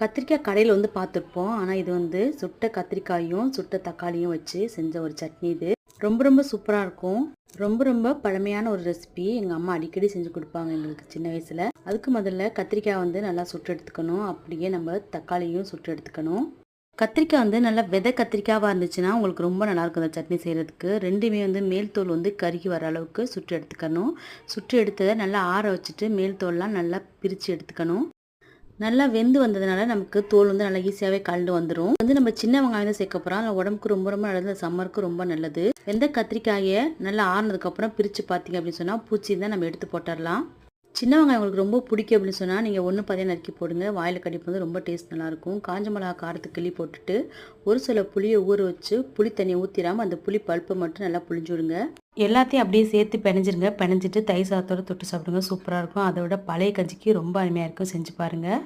கத்திரிக்காய் கடையில் வந்து பார்த்துருப்போம். ஆனால் இது வந்து சுட்ட கத்திரிக்காயும் சுட்ட தக்காளியும் வச்சு செஞ்ச ஒரு சட்னி இது. ரொம்ப ரொம்ப சூப்பராக இருக்கும். ரொம்ப ரொம்ப பழமையான ஒரு ரெசிபி. எங்கள் அம்மா அடிக்கடி செஞ்சு கொடுப்பாங்க எங்களுக்கு சின்ன வயசில். அதுக்கு முதல்ல கத்திரிக்காய் வந்து நல்லா சுட்டு எடுத்துக்கணும். அப்படியே நம்ம தக்காளியும் சுட்டு எடுத்துக்கணும். கத்திரிக்காய் வந்து நல்லா விதை கத்திரிக்காவாக இருந்துச்சுன்னா உங்களுக்கு ரொம்ப நல்லாயிருக்கும் அந்த சட்னி செய்கிறதுக்கு. ரெண்டுமே வந்து மேல் தோல் வந்து கருகி வர அளவுக்கு சுட்டு எடுத்துக்கணும். சுட்டு எடுத்ததை நல்லா ஆற வச்சுட்டு மேல் தோல்லாம் நல்லா பிரித்து எடுத்துக்கணும். நல்லா வெந்து வந்ததுனால நமக்கு தோல் வந்து நல்லா ஈஸியாகவே கலந்து வந்துடும். வந்து நம்ம சின்ன வெங்காயம் தான் சேர்க்க போகிறோம். அதில் உடம்புக்கு ரொம்ப ரொம்ப நல்லது, சம்மருக்கு ரொம்ப நல்லது. வெந்த கத்திரிக்காயை நல்லா ஆறுனதுக்கப்புறம் பிரித்து பார்த்தீங்க அப்படின்னு சொன்னால் பூச்சி தான் நம்ம எடுத்து போட்டுடலாம். சின்ன வெங்காயம் உங்களுக்கு ரொம்ப பிடிக்கும் அப்படின்னு சொன்னால் நீங்கள் ஒன்று பாதியாக நறுக்கி போடுங்க. வாயில் கடிப்பு வந்து ரொம்ப டேஸ்ட் நல்லாயிருக்கும். காஞ்ச மிளகா காரத்துக்கு கிள்ளி போட்டுட்டு ஒரு சில புளியை ஊற வச்சு புளி தண்ணியை ஊற்றிடாமல் அந்த புளி பல்ப்பை மட்டும் நல்லா புளிஞ்சு விடுங்க. எல்லாத்தையும் அப்படியே சேர்த்து பிணைஞ்சிருங்க. பிணைஞ்சிட்டு தயிர் சாதத்தோடு தொட்டு சாப்பிடுங்க. சூப்பராக இருக்கும். அதை விட பழைய கஞ்சிக்கு ரொம்ப அருமையாக இருக்கும். செஞ்சு பாருங்கள்.